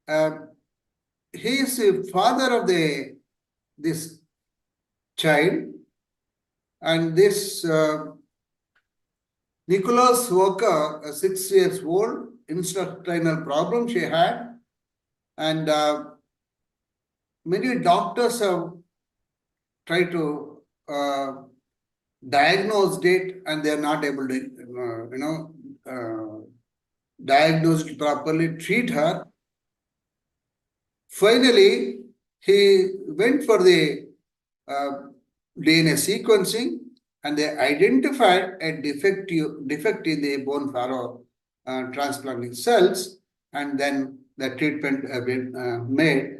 he is the father of this child, and this Nicholas Walker, 6 years old, intestinal problem she had, and many doctors have tried to diagnose it, and they are not able to, diagnose it properly, treat her. Finally, he went for the DNA sequencing, and they identified a defect in the bone marrow transplanting cells, and then the treatment have been made.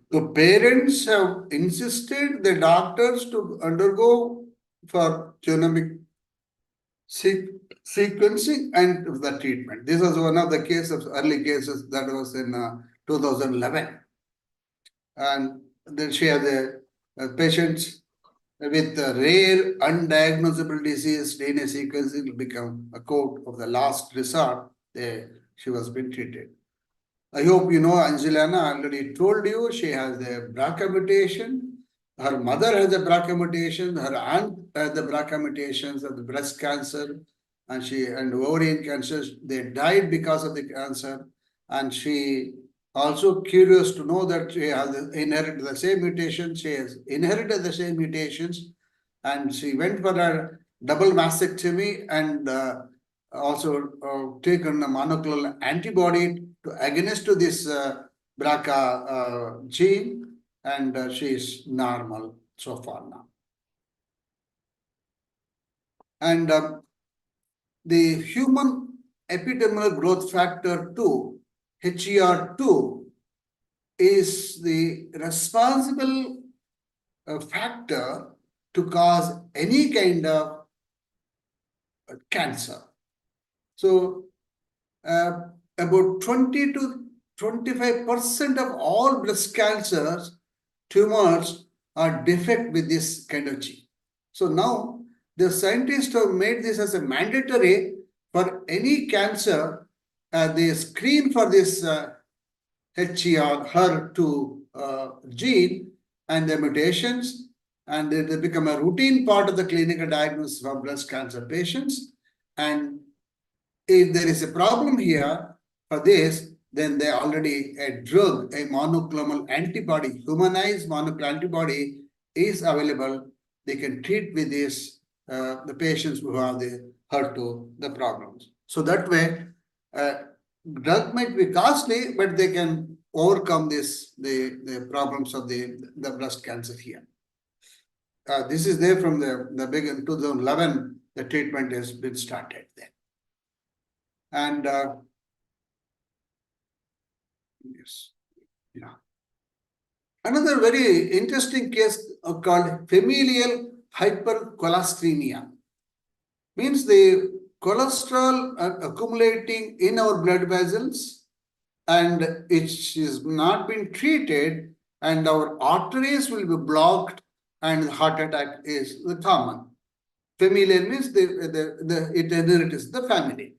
The parents have insisted the doctors to undergo for genomic sequencing and the treatment. This was one of the cases, early cases, that was in 2011. And then she had the patients with rare undiagnosable disease. DNA sequencing will become a code of the last resort. She was being treated. I hope you know Angelina already told you she has a BRCA mutation. Her mother has a BRCA mutation. Her aunt has the BRCA mutations of the breast cancer and ovarian cancer. They died because of the cancer. And she also curious to know that she has inherited the same mutations. She has inherited the same mutations, and she went for a double mastectomy and also taken a monoclonal antibody to against to this BRCA gene, and she is normal so far now. And the human epidermal growth factor 2, HER2, is the responsible factor to cause any kind of cancer. So about 20 to 25% of all breast cancers tumors are defect with this kind of gene. So now the scientists have made this as a mandatory for any cancer. They screen for this HER2 gene and the mutations, and they become a routine part of the clinical diagnosis for breast cancer patients. And if there is a problem here for this, then they already a drug, a monoclonal antibody, humanized monoclonal antibody is available. They can treat with this the patients who have the HER2 the problems. So that way, drug might be costly, but they can overcome this the problems of the breast cancer here. This is there from the beginning 2011. The treatment has been started there. And yes, yeah. Another very interesting case called familial hypercholesteremia. Means the cholesterol accumulating in our blood vessels, and it is not been treated, and our arteries will be blocked, and heart attack is the common. Familial means it inherits the family.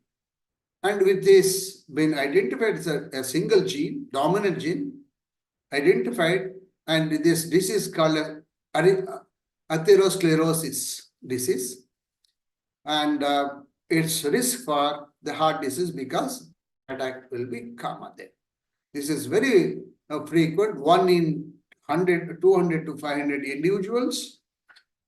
And with this been identified as a single gene, dominant gene, identified, and this disease called atherosclerosis disease, and its risk for the heart disease because attack will be common there. This is very frequent, 1 in 100, 200 to 500 individuals,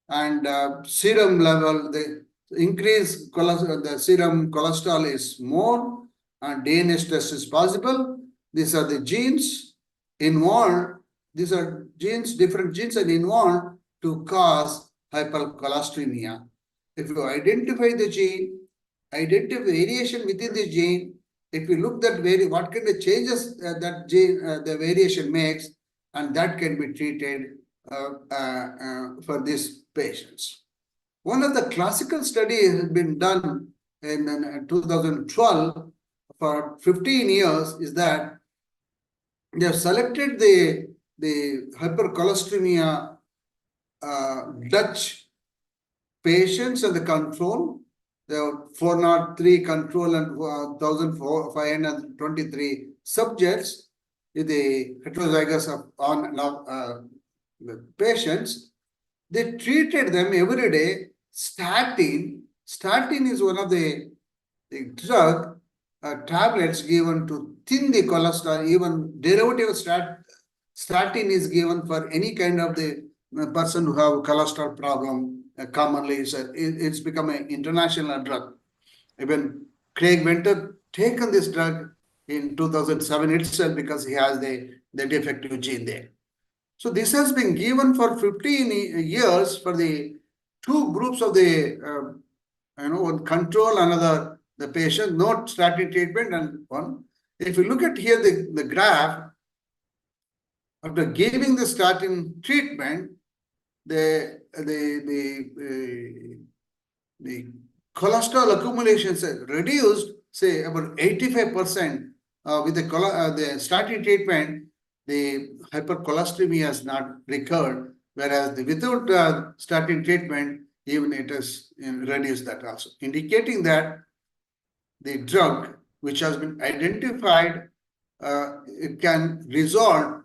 and serum level, the increased cholesterol, the serum cholesterol is more, and DNA test is possible. These are the genes involved. These are genes, different genes are involved to cause hypercholesteremia. If you identify the gene, identify variation within the gene, if you look at what kind of changes that gene, the variation makes, and that can be treated for these patients. One of the classical studies has been done in 2012 for 15 years is that they have selected the hypercholesteremia Dutch patients and the control. There are 403 control and 1,523 subjects. the heterozygous the patients, they treated them every day. Statin is one of the drug tablets given to thin the cholesterol. Even derivative statin is given for any kind of the person who have cholesterol problem. Commonly, it's become an international drug. Even Craig Venter taken this drug in 2007 itself because he has the defective gene there. So this has been given for 15 years for the two groups of the, one control, another the patient, not statin treatment, and one. If you look at here the graph, after giving the statin treatment, the cholesterol accumulations reduced, say about 85%. With the statin treatment, the hypercholesteremia has not recurred, whereas without statin treatment, even it has reduced that also, indicating that the drug which has been identified, it can resolve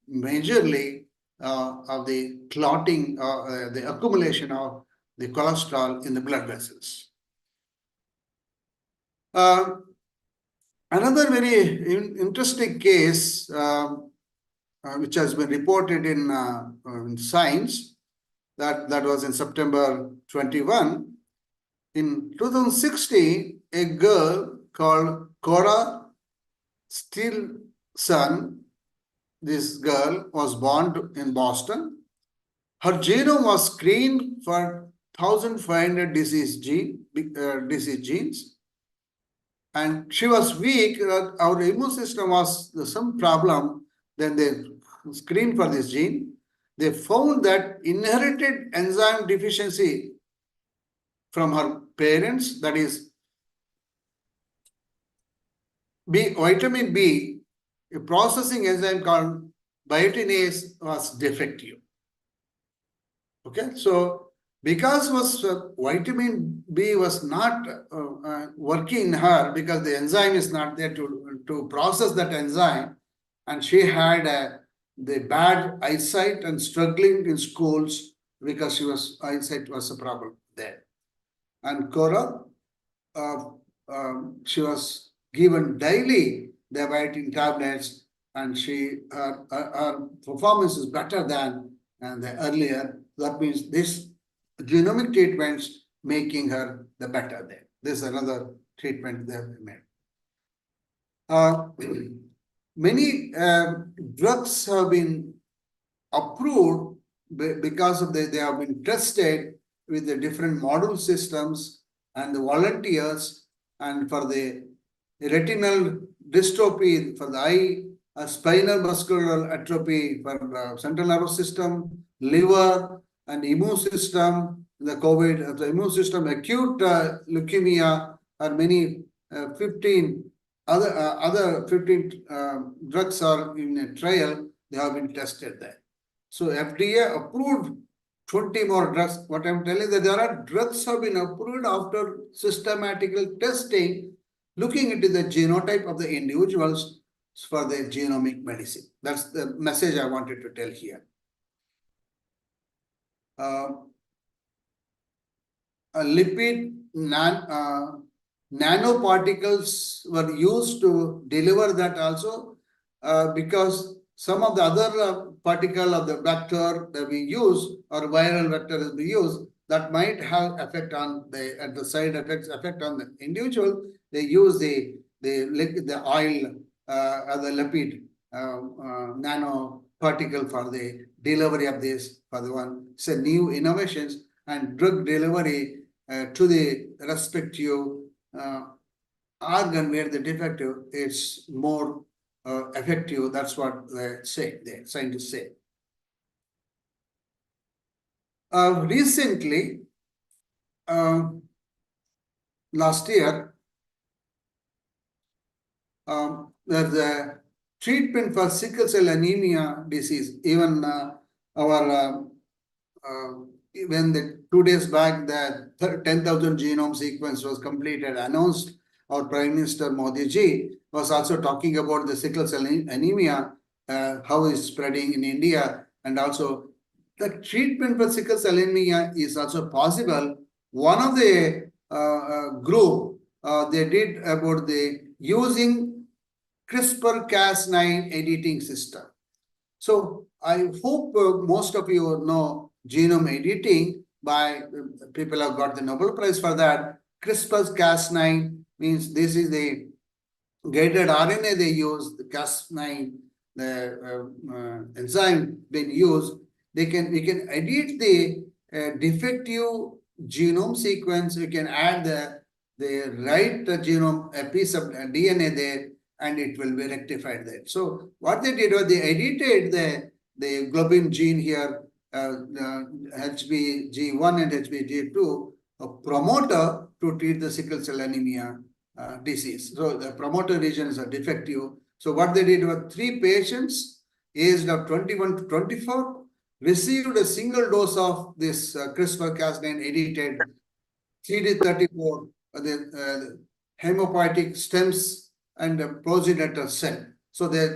majorly of the clotting, the accumulation of the cholesterol in the blood vessels. Another very interesting case which has been reported in Science, that was in September 21. In 2016, a girl called Cora Stilson, this girl was born in Boston. Her genome was screened for 1,500 disease genes. And she was weak. Our immune system was some problem. Then they screened for this gene. They found that inherited enzyme deficiency from her parents, that is vitamin B, a processing enzyme called biotinase was defective. Okay, so because vitamin B was not working in her because the enzyme is not there to process that enzyme, and she had the bad eyesight and struggling in schools because eyesight was a problem there. And Cora, she was given daily the vitamin tablets, and her performance is better than the earlier. That means this genomic treatments making her the better there. This is another treatment they made. Many drugs have been approved because of they have been tested with the different model systems and the volunteers, and for the retinal dystrophy for the eye, spinal muscular atrophy for central nervous system, liver, and immune system, the COVID, the immune system, acute leukemia, and many 15 other 15 drugs are in a trial. They have been tested there. So FDA approved 20 more drugs. What I'm telling that there are drugs have been approved after systematical testing, looking into the genotype of the individuals for the genomic medicine. That's the message I wanted to tell here. Lipid nanoparticles were used to deliver that also, because some of the other particle of the vector that we use or viral vector that we use, that might have effect on the side effects effect on the individual. They use the oil the lipid nanoparticle for the delivery of this for the one. So new innovations and drug delivery to the respective organ where the defective is more effective. That's what they say, the scientists say. Recently, last year, there's a treatment for sickle cell anemia disease. Even when the 2 days back, the 10,000 genome sequence was completed, announced our Prime Minister Modi ji was also talking about the sickle cell anemia, how it's spreading in India, and also the treatment for sickle cell anemia is also possible. One of the group they did about the using CRISPR-Cas9 editing system. So I hope most of you know genome editing by people have got the Nobel Prize for that. CRISPR-Cas9 means this is the guided RNA they use, the Cas9, the enzyme being used. We can edit the defective genome sequence. We can add the right genome, a piece of DNA there, and it will be rectified there. So what they did was they edited the globin gene here, HBG1 and HBG2, a promoter to treat the sickle cell anemia disease. So the promoter regions are defective. So what they did was 3 patients aged of 21 to 24 received a single dose of this CRISPR-Cas9 edited CD34, the hematopoietic stems and progenitor cell. So they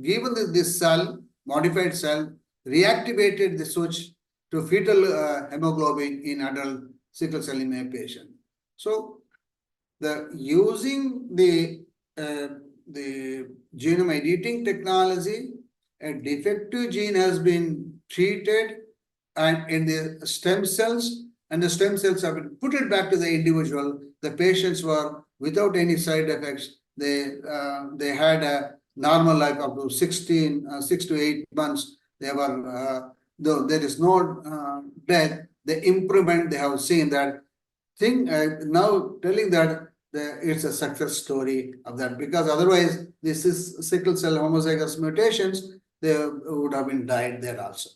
given this cell, modified cell, reactivated the switch to fetal hemoglobin in adult sickle cell anemia patient. So using the genome editing technology, a defective gene has been treated and in the stem cells, and the stem cells have been put it back to the individual. The patients were without any side effects. They had a normal life up to 6 to 8 months. They were though there is no death. The improvement they have seen that thing now telling that it's a success story of that, because otherwise this is sickle cell homozygous mutations, they would have been died there also.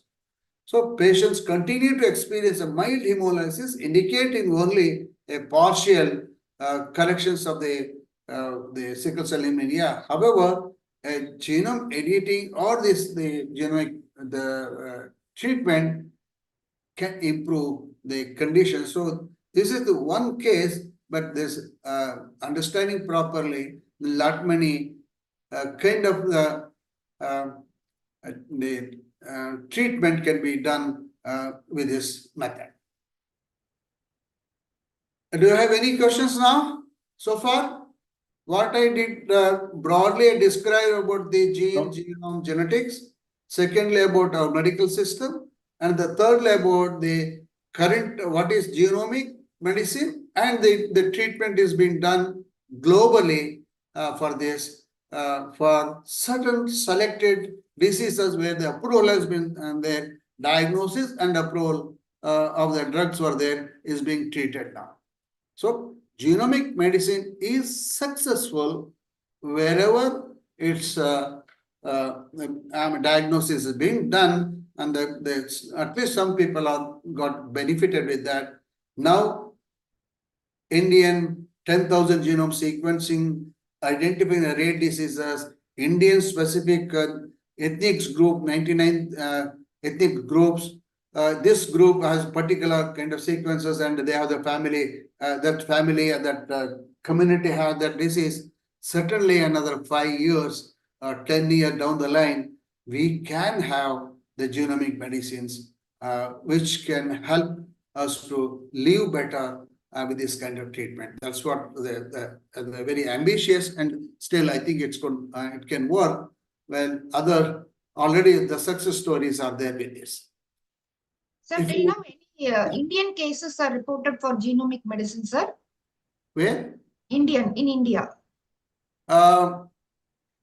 So patients continue to experience a mild hemolysis, indicating only a partial corrections of the sickle cell anemia. However, a genome editing or the genomic treatment can improve the condition. So this is the one case, but this understanding properly, lot many kind of the treatment can be done with this method. Do you have any questions now so far? What I did broadly describe about the genome genetics, secondly about our medical system, and the thirdly about the current, what is genomic medicine, and the treatment is being done globally for this, for certain selected diseases where the approval has been, and the diagnosis and approval of the drugs were there is being treated now. So genomic medicine is successful wherever its diagnosis is being done, and at least some people are got benefited with that. Now, Indian 10,000 genome sequencing, identifying the rare diseases, Indian specific ethnic group, 99 ethnic groups. This group has particular kind of sequences, and they have the family, that community has that disease. Certainly another 5 years or 10 years down the line, we can have the genomic medicines which can help us to live better with this kind of treatment. That's what the very ambitious, and still I think it's good, it can work when already the success stories are there with this. Sir, till now, any Indian cases are reported for genomic medicine, sir? Where? In India.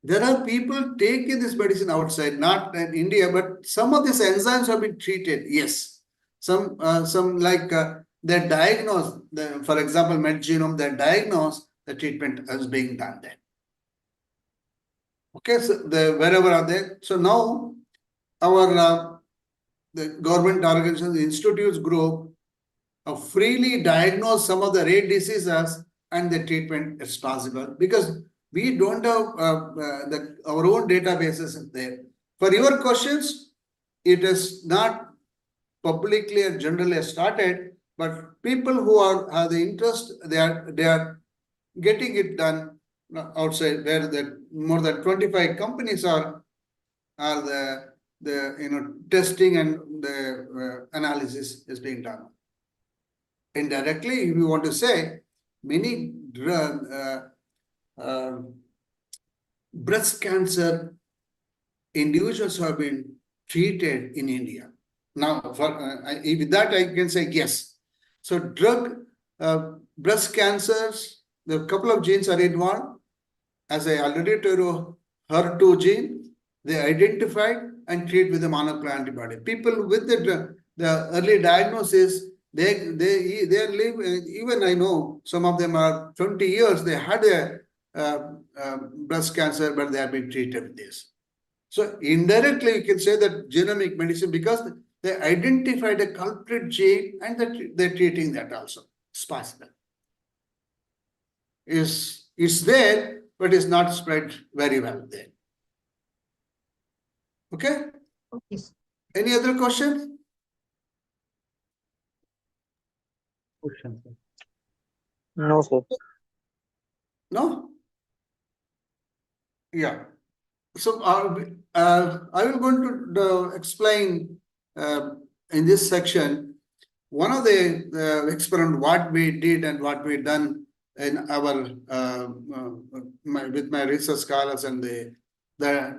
There are people taking this medicine outside, not in India, but some of these enzymes have been treated. Yes, some like they're diagnosed. For example, MedGenome, they're diagnosed. The treatment is being done there. Okay, so wherever are there. So now our the government organizations, institutes group freely diagnose some of the rare diseases, and the treatment is possible because we don't have our own databases there. For your questions, it is not publicly or generally started, but people who have the interest, they are getting it done outside where the more than 25 companies are the testing and the analysis is being done. Indirectly, if you want to say, many breast cancer individuals have been treated in India. Now, with that, I can say yes. So, breast cancers, the couple of genes are involved. As I already told you, HER2 gene, they identified and treat with the monoclonal antibody. People with the early diagnosis, they live, even I know some of them are 20 years, they had a breast cancer, but they have been treated with this. So indirectly, you can say that genomic medicine, because they identified a culprit gene and they're treating that also. It's possible. It's there, but it's not spread very well there. Okay? Okay. Any other question? Question, sir. No, sir. No? Yeah. So I will going to explain in this section one of the experiment what we did and what we done in our with my research scholars and the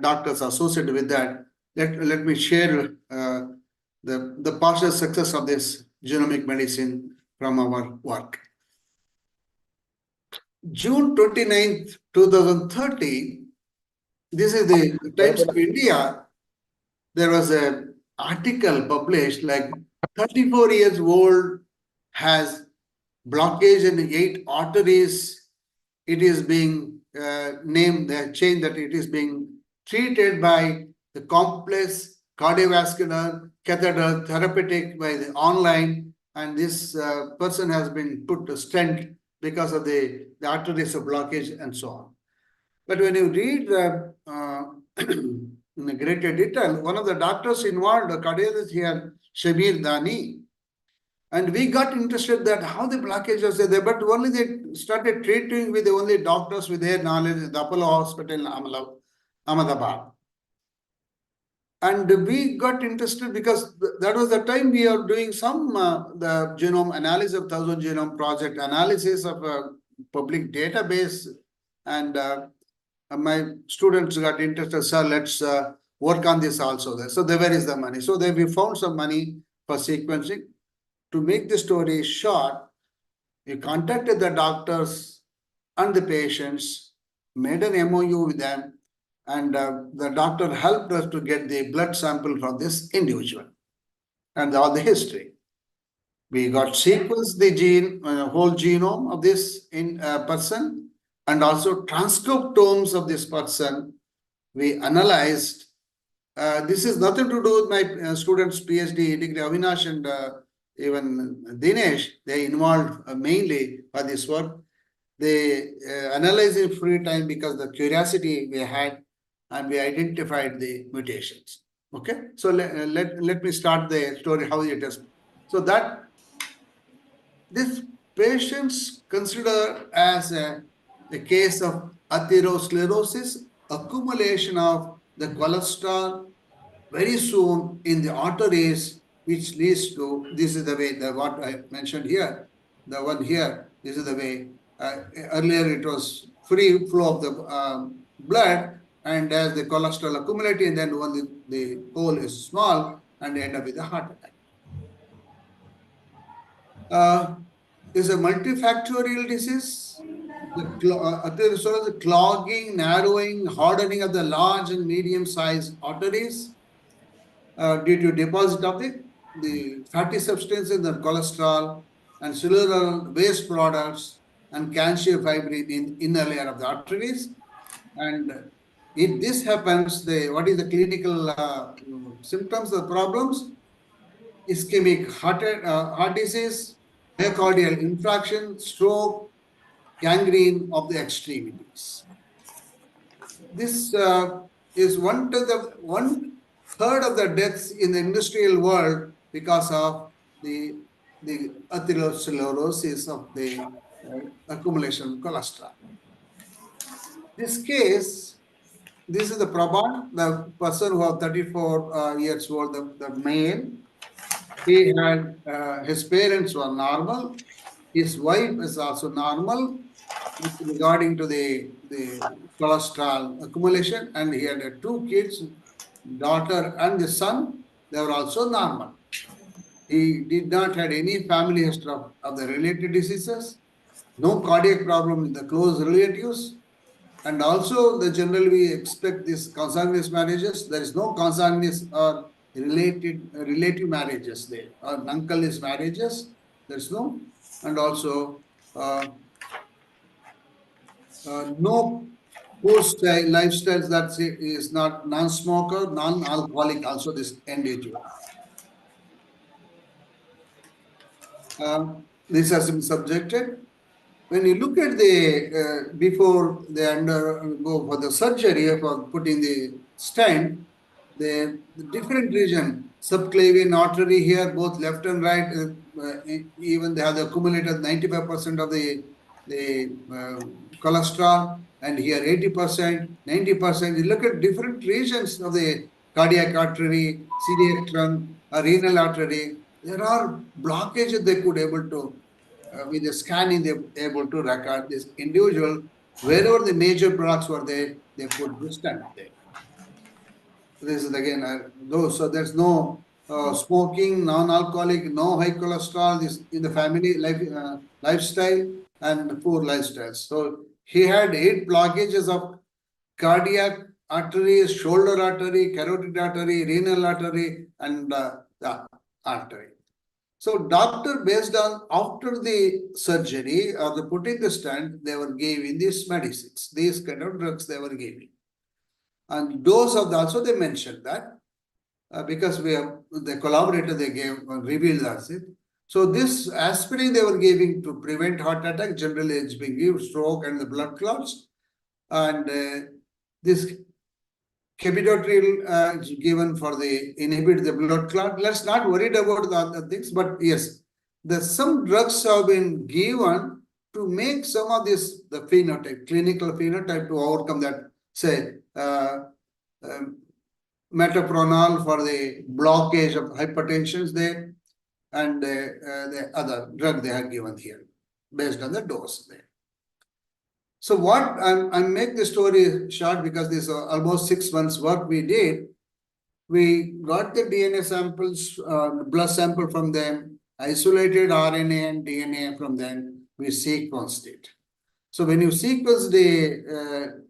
doctors associated with that. Let me share the partial success of this genomic medicine from our work. June 29th, 2030. This is the Times of India. There was an article published like 34 years old has blockage in 8 arteries. It is being named, the change that it is being treated by the complex cardiovascular catheter therapeutic by the online, and this person has been put to stent because of the arteries of blockage and so on. But when you read in a greater detail, one of the doctors involved, a cardiologist here, Shabir Dani, and we got interested that how the blockage was there, but only they started treating with the only doctors with their knowledge at the Apollo Hospital in Ahmedabad. And we got interested because that was the time we are doing some the genome analysis of 1,000 genome project analysis of a public database, and my students got interested, sir, let's work on this also. So where is the money? So we found some money for sequencing. To make the story short, we contacted the doctors and the patients, made an MOU with them, and the doctor helped us to get the blood sample from this individual and all the history. We got sequenced the gene, whole genome of this person, and also transcriptomes of this person. We analyzed. This is nothing to do with my students' PhD degree, Avinash and even Dinesh. They involved mainly for this work. They analyzed in free time because the curiosity we had, and we identified the mutations. Okay, so let me start the story how it is. So that this patients consider as a case of atherosclerosis, accumulation of the cholesterol very soon in the arteries, which leads to, this is the way, what I mentioned here, the one here, this is the way, earlier it was free flow of the blood, and as the cholesterol accumulating, and then when the hole is small, and end up with a heart attack. Is a multifactorial disease. The clogging, narrowing, hardening of the large and medium-sized arteries due to deposit of the fatty substances in the cholesterol and cellular waste products and calcium fibrin in inner layer of the arteries. And if this happens, what is the clinical symptoms, the problems? Ischemic heart disease, myocardial infarction, stroke, gangrene of the extremities. This is 1/3 of the deaths in the industrial world because of the atherosclerosis of the accumulation of cholesterol. This case, this is the proband, the person who was 34 years old, the male. He had, his parents were normal. His wife is also normal regarding to the cholesterol accumulation, and he had two kids, daughter and the son. They were also normal. He did not have any family history of the related diseases, no cardiac problem in the close relatives, and also the generally we expect this consanguineous marriages. There is no consanguineous or relative marriages there, or uncle is marriages. There is no, and also no post lifestyles that is not non-smoker, non-alcoholic. Also this individual. This has been subjected. When you look at the before they undergo for the surgery for putting the stent, the different region, subclavian artery here, both left and right, even they have accumulated 95% of the cholesterol, and here 80%, 90%. You look at different regions of the cardiac artery, celiac trunk, renal artery. There are blockages they could able to. With the scanning, they're able to record this individual. Wherever the major blocks were there, they put the stent there. This is again, so there's no smoking, non-alcoholic, no high cholesterol, this in the family lifestyle and poor lifestyle. So he had 8 blockages of cardiac arteries, shoulder artery, carotid artery, renal artery, and the artery. So doctor, based on after the surgery or the putting the stent, they were giving these medicines, these kind of drugs they were giving. And dose of the, also they mentioned that because we have the collaborator they gave revealed us it. So this aspirin they were giving to prevent heart attack, generally it's being given stroke and the blood clots, and this capidotril is given for the inhibit the blood clot. Let's not worry about the other things, but yes, some drugs have been given to make some of this the phenotype, clinical phenotype to overcome that. Say metoprolol for the blockage of hypertension there, and the other drug they have given here based on the dose there. So what I make the story short because this almost 6 months work we did. We got the DNA samples, blood sample from them, isolated RNA and DNA from them. We sequenced it. So when you sequence the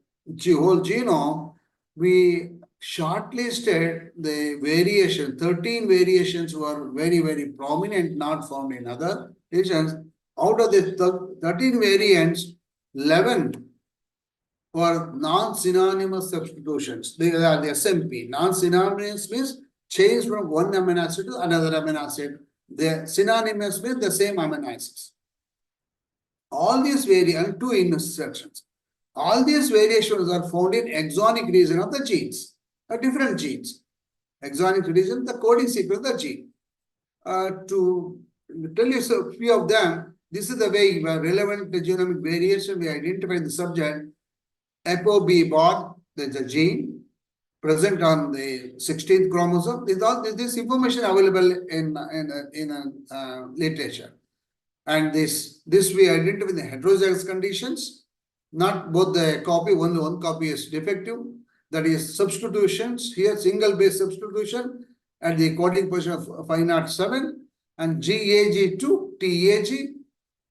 whole genome, we shortlisted the variation. 13 variations were very, very prominent, not found in other regions. Out of the 13 variants, 11 were non-synonymous substitutions. They are the SMP. Non-synonymous means change from one amino acid to another amino acid. The synonymous means the same amino acids. All these variants, 2 instructions. All these variations are found in exonic region of the genes, different genes. Exonic region, the coding sequence of the gene. To tell you a few of them, this is the way relevant the genomic variation we identify the subject. ApoB bar, there's a gene present on the 16th chromosome. This information available in literature. And this we identify in the heterozygous conditions. Not both the copy, only one copy is defective. That is substitutions. Here, single base substitution at the coding position of 507 and GAG2, TAG,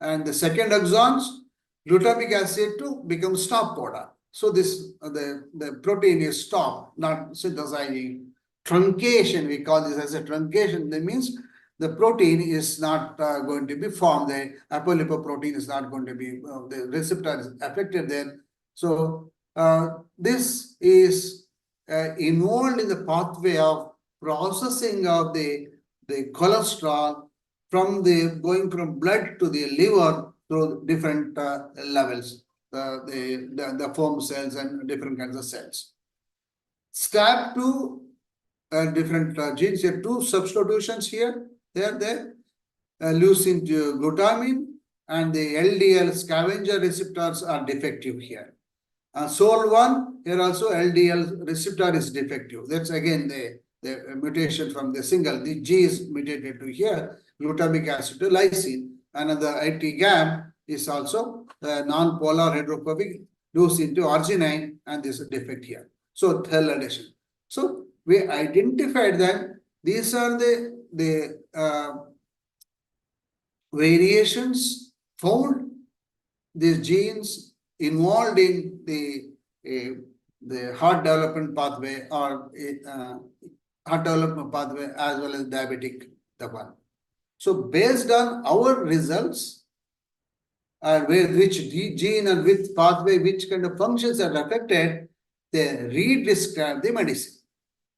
and the second exons, glutamic acid to become stop codon. So this the protein is stopped, not synthesizing. Truncation, we call this as a truncation. That means the protein is not going to be formed. The apolipoprotein is not going to be, the receptor is affected there. So this is involved in the pathway of processing of the cholesterol from going from blood to the liver through different levels, the foam cells and different kinds of cells. Step 2, different genes here, 2 substitutions here. They are there. Leucine to glutamine and the LDL scavenger receptors are defective here. SOL1, here also LDL receptor is defective. That's again the mutation from the single. The G is mutated to here, glutamic acid to lysine. Another IT-GAM is also non-polar hydrophobic loose into arginine, and this is defect here. So cell addition. So we identified that these are the variations found, these genes involved in the heart development pathway or heart development pathway as well as diabetic the one. So based on our results, which gene and which pathway, which kind of functions are affected, they re-describe the medicine.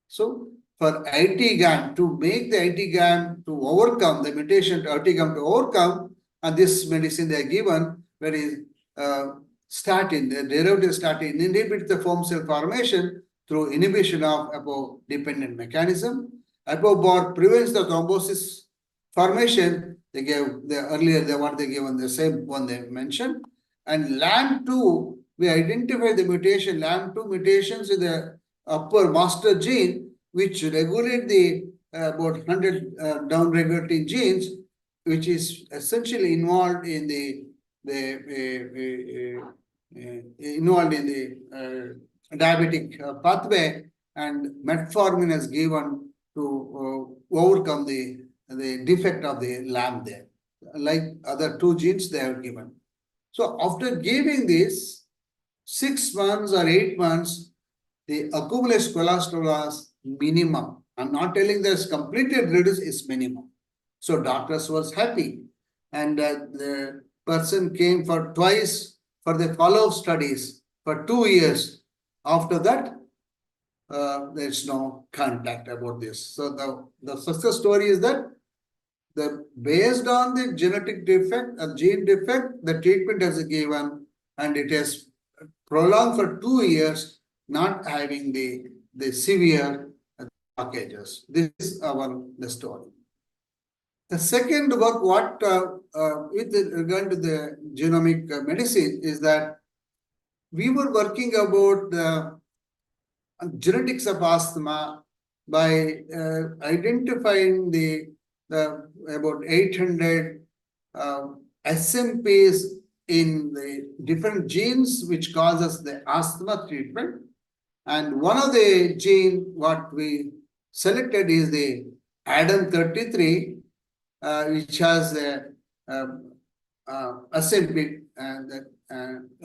So for IT-GAM, to make the IT-GAM to overcome the mutation to IT-GAM to overcome, and this medicine they are given, where is statin, the derivative statin inhibits the foam cell formation through inhibition of APO-dependent mechanism. APO-bar prevents the thrombosis formation. They gave the one they gave on the same one they mentioned. And LAM2, we identified the mutation, LAM2 mutations in the upper master gene, which regulate the about 100 down-regulating genes, which is essentially involved in the diabetic pathway, and metformin is given to overcome the defect of the LAM there, like other two genes they have given. So after giving this 6 months or 8 months, the accumulated cholesterol was minimum. I'm not telling this completely reduced, is minimum. So doctors was happy, and the person came for twice for the follow-up studies for 2 years. After that, there's no contact about this. So the success story is that based on the genetic defect, a gene defect, the treatment is given, and it is prolonged for 2 years, not having the severe blockages. This is the story. The second work, with regard to the genomic medicine, is that we were working about the genetics of asthma by identifying about 800 SMPs in the different genes which causes the asthma treatment. And one of the gene what we selected is the ADAM33, which has a SMP that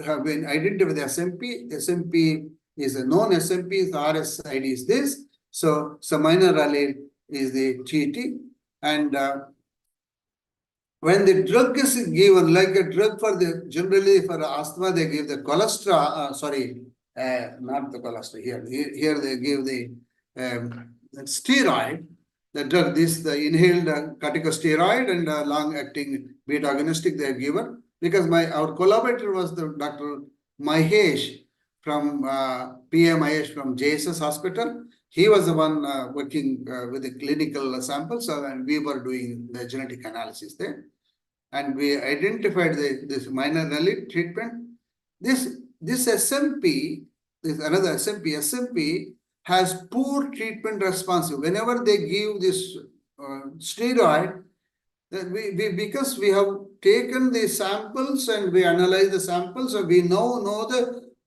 have been identified with SMP. SMP is a known SMP, the RSID is this. So minor allele is the TT. And when the drug is given, like a drug generally for asthma, they give the cholesterol, not the cholesterol here. Here they give the steroid. The drug, the inhaled corticosteroid and long-acting beta agonistic they are given. Because our collaborator was the Dr. Mahesh from PM Mahesh from JSS Hospital. He was the one working with the clinical samples, and we were doing the genetic analysis there. And we identified this minor allele treatment. This SMP, this another SMP has poor treatment response. Whenever they give this steroid, because we have taken the samples and we analyze the samples, so we know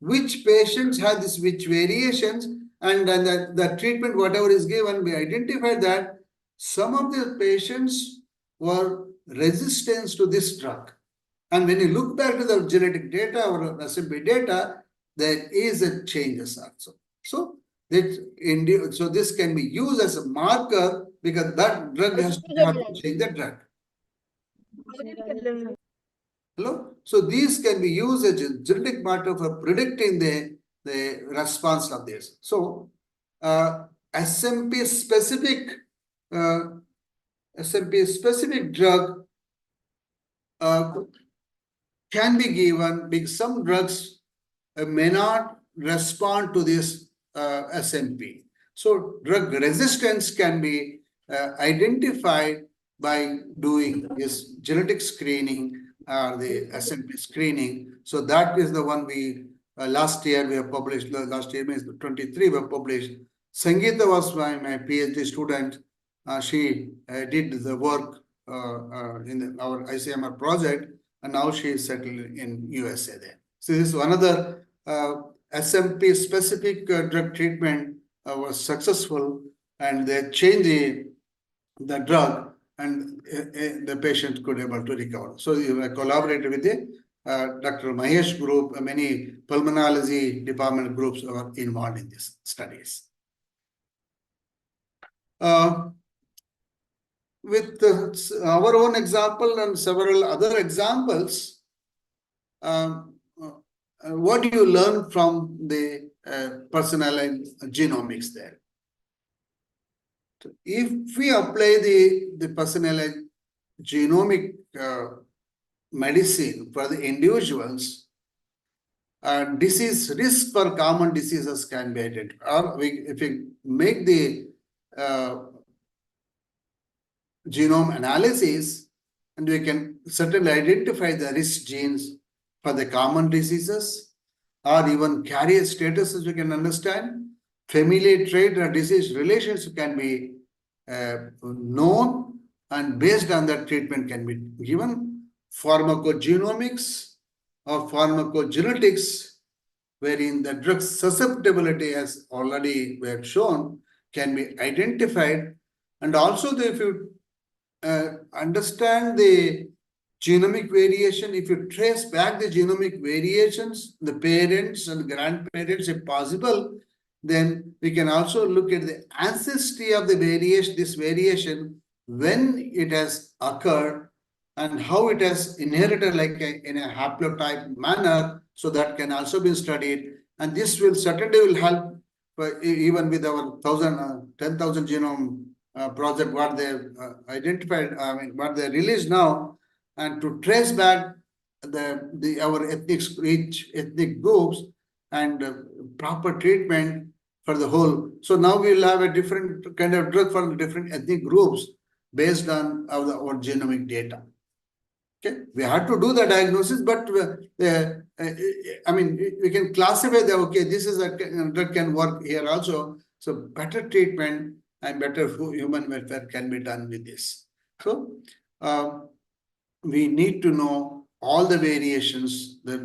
which patients have which variations, and then the treatment, whatever is given, we identified that some of the patients were resistant to this drug. And when you look back to the genetic data or SMP data, there is a changes also. So this can be used as a marker, because that drug has to change the drug. Hello? So these can be used as a genetic marker for predicting the response of this. So SMP specific drug can be given, because some drugs may not respond to this SMP. So drug resistance can be identified by doing this genetic screening the SMP screening. So that is the one we last year we have published. Last year means 23 we have published. Sangeeta was my PhD student. She did the work in our ICMR project, and now she is settled in USA there. So this is another SMP specific drug treatment was successful, and they changed the drug, and the patient could able to recover. So I collaborated with the Dr. Mahesh group. Many pulmonology department groups are involved in these studies. With our own example and several other examples, what do you learn from the personalized genomics there? If we apply the personalized genomic medicine for the individuals, disease risk for common diseases can be identified. Or if we make the genome analysis, and we can certainly identify the risk genes for the common diseases, or even carrier statuses we can understand. Familial trait or disease relations can be known, and based on that treatment can be given. Pharmacogenomics or pharmacogenetics, wherein the drug susceptibility, as already we have shown, can be identified. And also if you understand the genomic variation, if you trace back the genomic variations, the parents and grandparents if possible, then we can also look at the ancestry of the variation, this variation, when it has occurred and how it has inherited in a haplotype manner. So that can also be studied, and this will certainly help even with our 10,000 genome project, what they identified, what they released now, and to trace back our each ethnic groups and proper treatment for the whole. So now we'll have a different kind of drug for the different ethnic groups based on our genomic data. Okay, we had to do the diagnosis, but we can classify that. Okay, this is a drug can work here also. So better treatment and better human welfare can be done with this. So we need to know all the variations, the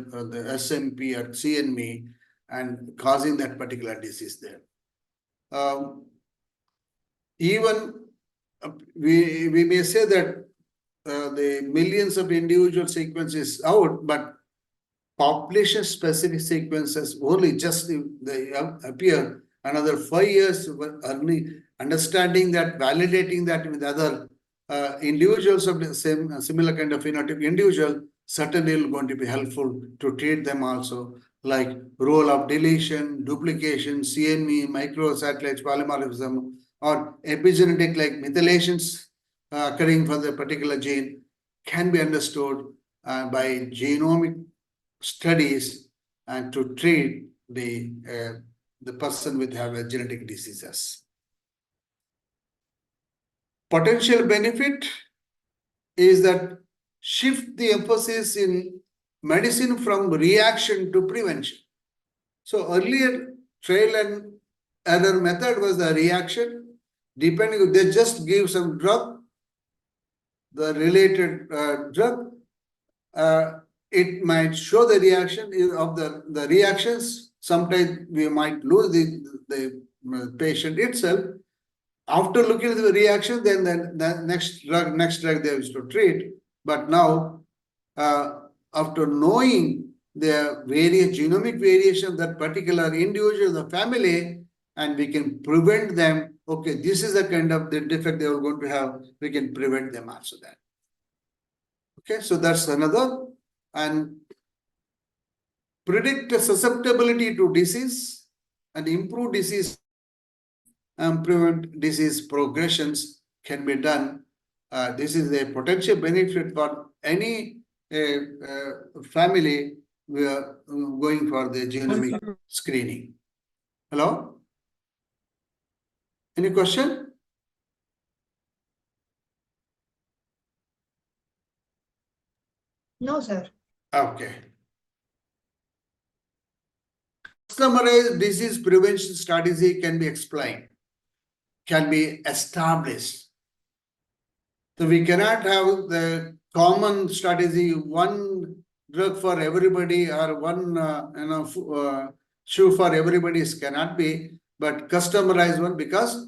SMP or CNV, and causing that particular disease there. Even we may say that the millions of individual sequences out, but population specific sequences only just they appear. Another 5 years early understanding that, validating that with other individuals of the same similar kind of phenotype individual, certainly going to be helpful to treat them also, like role of deletion, duplication, CNV, microsatellites, polymorphism, or epigenetic like methylations occurring for the particular gene can be understood by genomic studies and to treat the person with have genetic diseases. Potential benefit is that shift the emphasis in medicine from reaction to prevention. So earlier trial and error method was the reaction. Depending, they just give some drug, the related drug, it might show the reaction of the reactions. Sometimes we might lose the patient itself. After looking at the reaction, then the next drug they used to treat. But now, after knowing the various genomic variation of that particular individual, the family, and we can prevent them. Okay, this is the kind of the defect they are going to have. We can prevent them also that. Okay, so that's another. And predict susceptibility to disease and improve disease and prevent disease progressions can be done. This is a potential benefit for any family we are going for the genomic screening. Hello? Any question? No, sir. Okay. Customized disease prevention strategy can be explained, can be established. So we cannot have the common strategy, one drug for everybody or one shoe for everybody cannot be, but customized one, because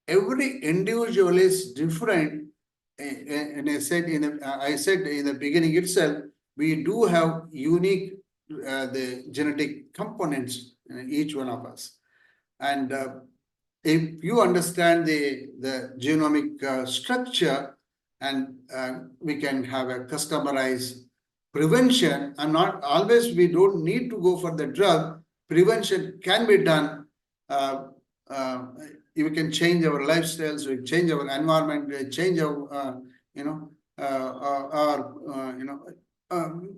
every individual is different. And I said in the beginning itself, we do have unique the genetic components in each one of us. And if you understand the genomic structure, and we can have a customized prevention, and not always we don't need to go for the drug. Prevention can be done. We can change our lifestyles, we change our environment, we change our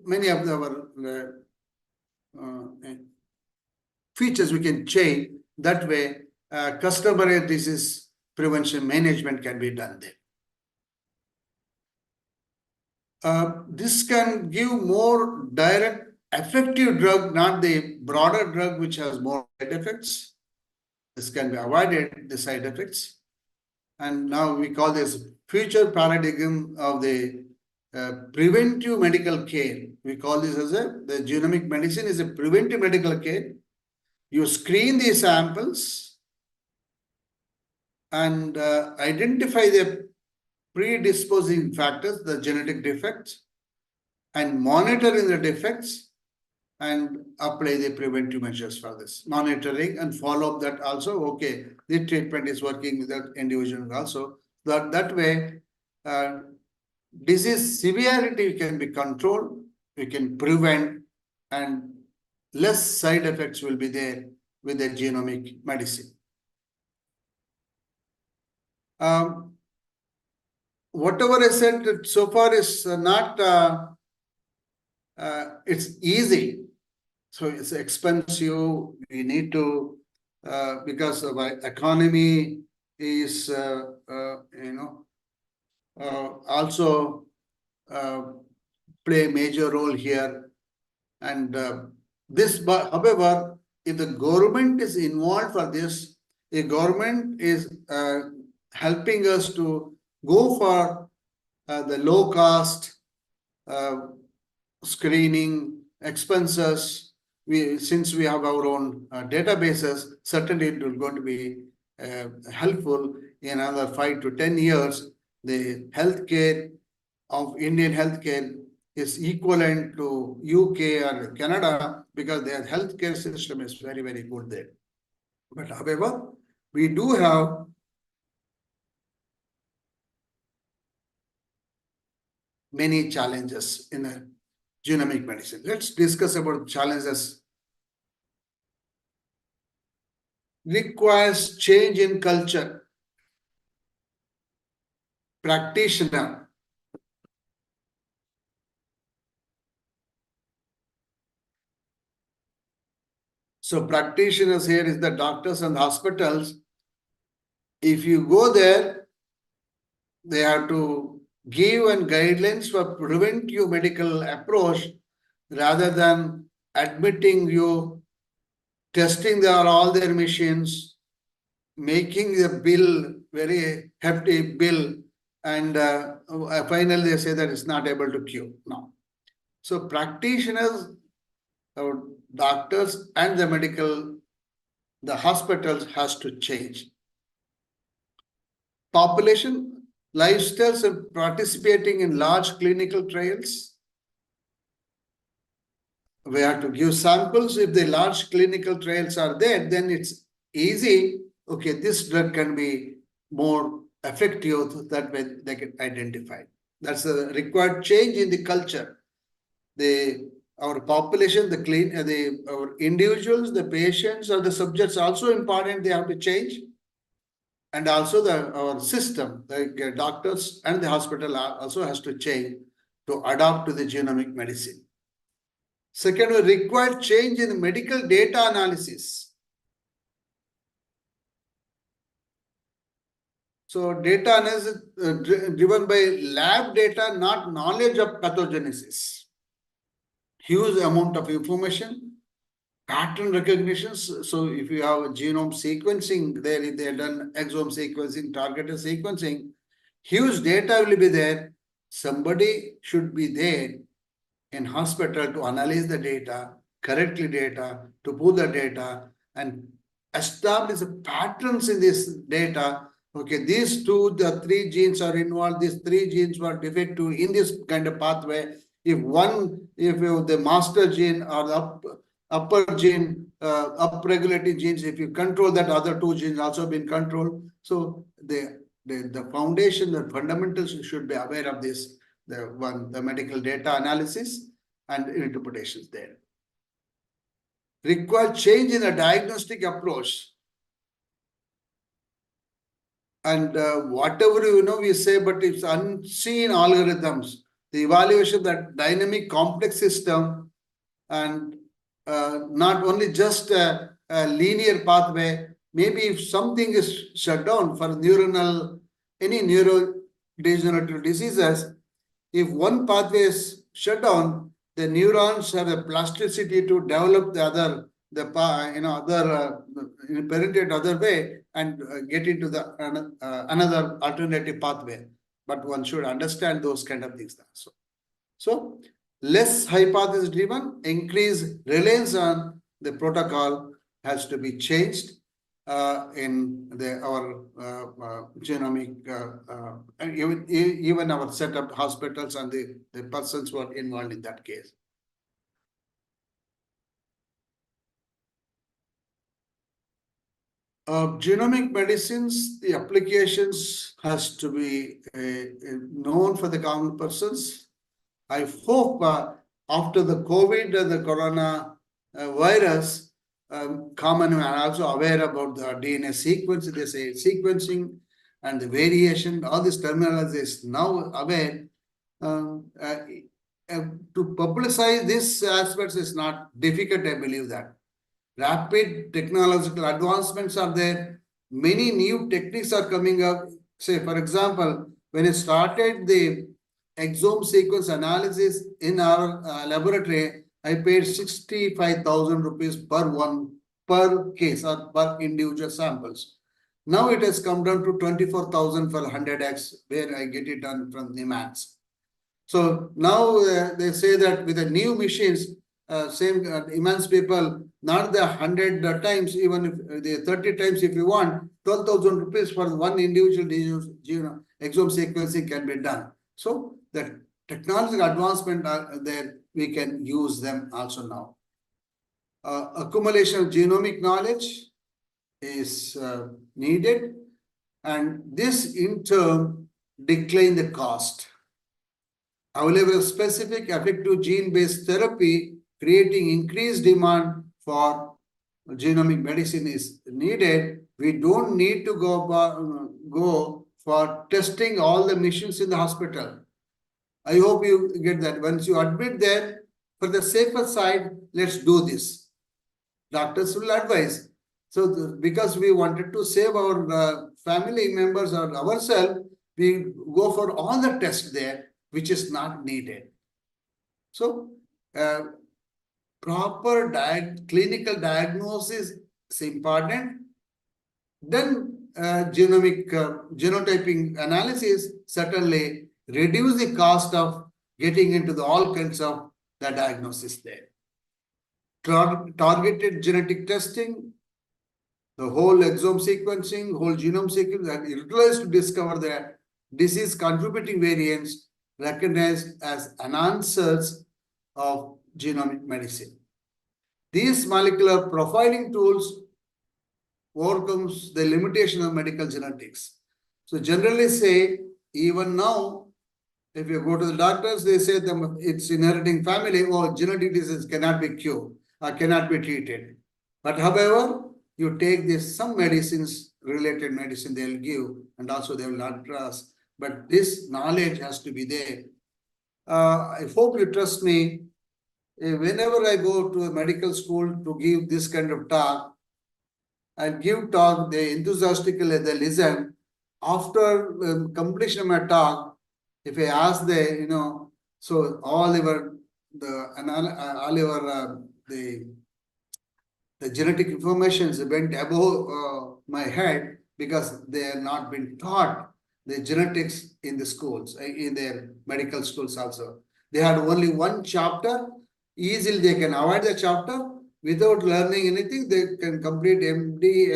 many of our features we can change. That way, customer disease prevention management can be done there. This can give more direct, effective drug, not the broader drug which has more side effects. This can be avoided, the side effects. And now we call this future paradigm of the preventive medical care. We call this as the genomic medicine is a preventive medical care. You screen these samples and identify the predisposing factors, the genetic defects, and monitoring the defects and apply the preventive measures for this. Monitoring and follow up that also, okay, the treatment is working with that individual also. That way, disease severity can be controlled, we can prevent, and less side effects will be there with the genomic medicine. Whatever I said so far is not, it's easy. So it's expensive. We need to, because of our economy is, also play a major role here. And however, if the government is involved for this, the government is helping us to go for the low cost screening expenses. Since we have our own databases, certainly it will going to be helpful in another 5 to 10 years. The healthcare of Indian healthcare is equivalent to UK or Canada because their healthcare system is very, very good there. But however, we do have many challenges in a genomic medicine. Let's discuss about challenges. Requires change in culture, practitioner. So practitioners here is the doctors and hospitals. If you go there, they have to give and guidelines for preventive medical approach rather than admitting you, testing all their machines, making the bill, very hefty bill, and finally they say that it's not able to cure. No. So practitioners, doctors and the hospitals has to change. Population, lifestyles of participating in large clinical trials. We have to give samples. If the large clinical trials are there, then it's easy. Okay, this drug can be more effective. That way they get identified. That's a required change in the culture. Our population, our individuals, the patients or the subjects also important. They have to change. And also our system, the doctors and the hospital also has to change to adapt to the genomic medicine. Second, we require change in medical data analysis. So data analysis driven by lab data, not knowledge of pathogenesis. huge amount of information, pattern recognitions. So if you have genome sequencing there, if they have done exome sequencing, targeted sequencing, huge data will be there. Somebody should be there in hospital to analyze the data, correctly data, to put the data and establish the patterns in this data. Okay, these the three genes are involved, these three genes were defective in this kind of pathway. If the master gene or the upper gene, upregulating genes, if you control that, other two genes also been controlled. So the foundation, the fundamentals should be aware of this. The medical data analysis and interpretations there. Require change in the diagnostic approach. And whatever we say, but it's unseen algorithms. The evaluation of that dynamic complex system and not only just a linear pathway. Maybe if something is shut down for any neurodegenerative diseases, if one pathway is shut down, the neurons have a plasticity to develop the other, penetrate other way and get into the another alternative pathway. But one should understand those kind of things also. So less hypothesis driven, increased reliance on the protocol has to be changed in our genomic, even our setup hospitals and the persons who are involved in that case. Genomic medicines, the applications has to be known for the common persons. I hope after the COVID and the corona virus, common are also aware about the DNA sequence. They say sequencing and the variation, all this terminology is now aware. To publicize this aspects is not difficult, I believe that. Rapid technological advancements are there. Many new techniques are coming up. Say, for example, when it started the exome sequence analysis in our laboratory, I paid 65,000 rupees per case or per individual samples. Now it has come down to 24,000 for 100x, where I get it done from NIMANS. So now they say that with the new machines, same immense people, not the 100 times, even if the 30 times if you want, 12,000 rupees for one individual exome sequencing can be done. So the technological advancement are there, we can use them also now. Accumulation of genomic knowledge is needed, and this in turn decline the cost. However, specific effective gene-based therapy creating increased demand for genomic medicine is needed. We don't need to go for testing all the machines in the hospital. I hope you get that. Once you admit there, for the safer side, let's do this. Doctors will advise. So because we wanted to save our family members or ourselves, we go for all the tests there, which is not needed. So proper clinical diagnosis is important. Then genotyping analysis certainly reduce the cost of getting into all kinds of the diagnosis there. Targeted genetic testing, the whole exome sequencing, whole genome sequence are utilized to discover the disease contributing variants recognized as enhancers of genomic medicine. These molecular profiling tools overcomes the limitation of medical genetics. So generally say, even now, if you go to the doctors, they say it's inheriting family or genetic disease cannot be cured or cannot be treated. But however, you take some medicines, related medicine they'll give, and also they will not trust. But this knowledge has to be there. I hope you trust me. Whenever I go to a medical school to give this kind of talk, I give talk, they enthusiastically they listen. After completion of my talk, if I ask so all the genetic informations went above my head because they have not been taught the genetics in the schools, in their medical schools also. They had only one chapter. Easily they can avoid the chapter without learning anything. They can complete MD,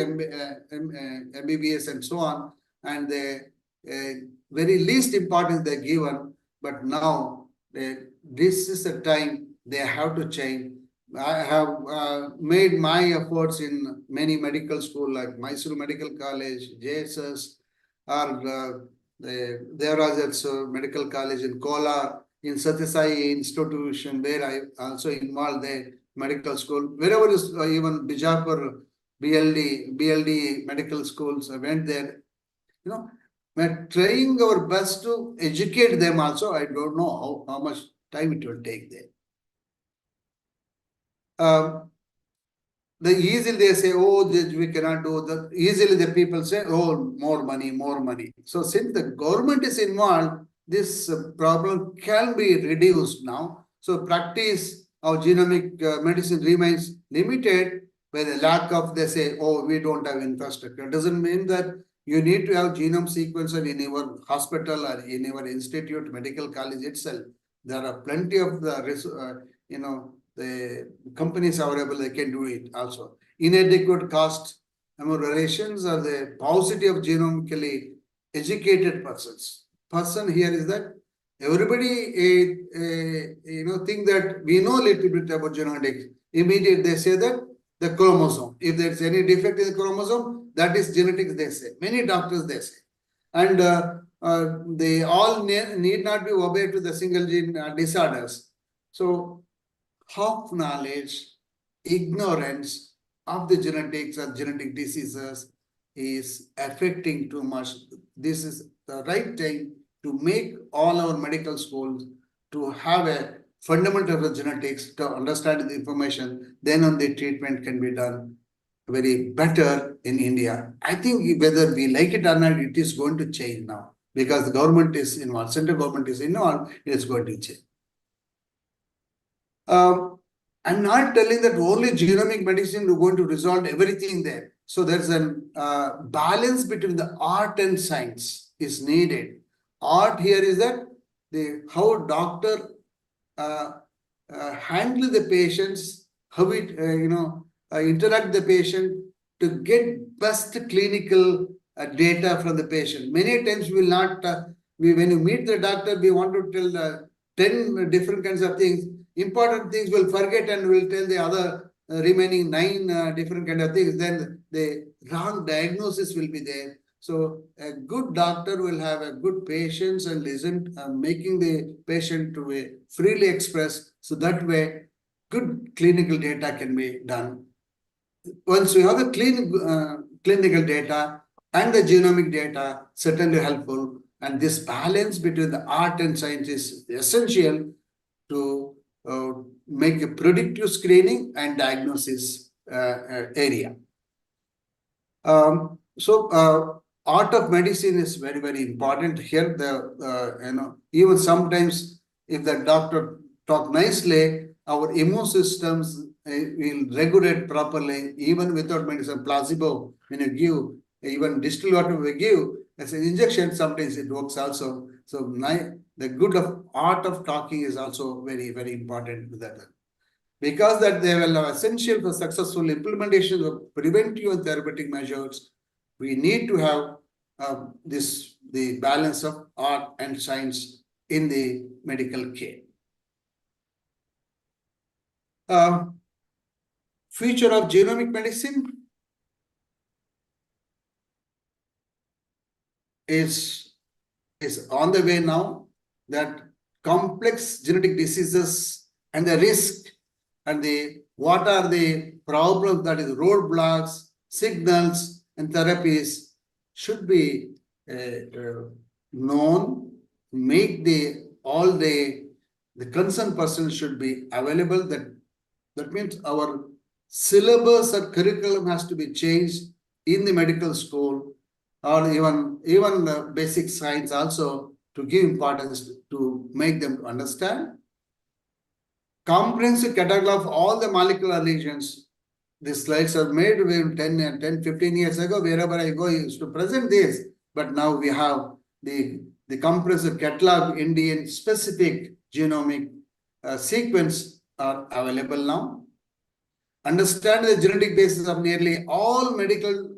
MBBS and so on. And the very least important they're given. But now this is the time they have to change. I have made my efforts in many medical schools like Mysore Medical College, JSS, or the Devarajas Medical College in Kolar, in Satyasai institution where I also involved the medical school. Wherever is even Bijapur, BLD medical schools, I went there. You know, we're trying our best to educate them also. I don't know how much time it will take there. The easily they say, oh, we cannot do that. Easily the people say, oh, more money, more money. So since the government is involved, this problem can be reduced now. So practice of genomic medicine remains limited by the lack of, they say, oh, we don't have infrastructure. It doesn't mean that you need to have genome sequencer in your hospital or in your institute, medical college itself. There are plenty of the, the companies available, they can do it also. Inadequate cost relations are the paucity of genomically educated persons. Person here is that everybody think that we know a little bit about genetics. Immediately they say that the chromosome. If there's any defect in the chromosome, that is genetics, they say. Many doctors they say. And they all need not be obeyed to the single gene disorders. So half knowledge, ignorance of the genetics or genetic diseases is affecting too much. This is the right time to make all our medical schools to have a fundamental of genetics to understand the information, then on the treatment can be done very better in India. I think whether we like it or not, it is going to change now because the government is involved, central government is involved, it is going to change. I'm not telling that only genomic medicine is going to resolve everything there. So there's a balance between the art and science is needed. Art here is that how doctor handle the patients, how it interact the patient to get best clinical data from the patient. Many times we will not. When you meet the doctor, we want to tell 10 different kinds of things. Important things we'll forget and we'll tell the other remaining 9 different kind of things. Then the wrong diagnosis will be there. So a good doctor will have a good patience and listen, making the patient to freely express. So that way, good clinical data can be done. Once we have the clinical data and the genomic data, certainly helpful. And this balance between the art and science is essential to make a predictive screening and diagnosis area. Art of medicine is very, very important here. Even sometimes if the doctor talk nicely, our immune systems will regulate properly, even without medicine. Placebo, when you give, even distilled water we give as an injection, sometimes it works also. So the good of art of talking is also very, very important with that. Because that they will have essential for successful implementation of preventive and therapeutic measures, we need to have the balance of art and science in the medical care. Future of genomic medicine is on the way now. That complex genetic diseases and the risk and what are the problems, that is roadblocks, signals and therapies should be known. Make all the concerned persons should be available. That means our syllabus or curriculum has to be changed in the medical school, or even basic science also, to give importance to make them understand. comprehensive catalog of all the molecular lesions. These slides are made when 10, 15 years ago, wherever I go, I used to present this. But now we have the comprehensive catalog, Indian specific genomic sequence are available now. Understand the genetic basis of nearly all medical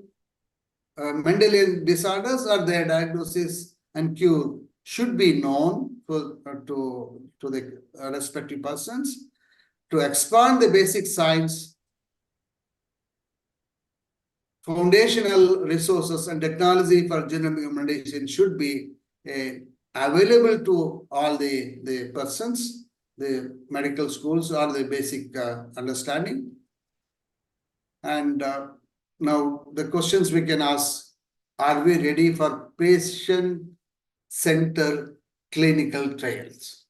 Mendelian disorders or their diagnosis and cure should be known to the respective persons. To expand the basic science, foundational resources and technology for genomic implementation should be available to all the persons, the medical schools or the basic understanding. And now the questions we can ask, are we ready for patient-centered clinical trials?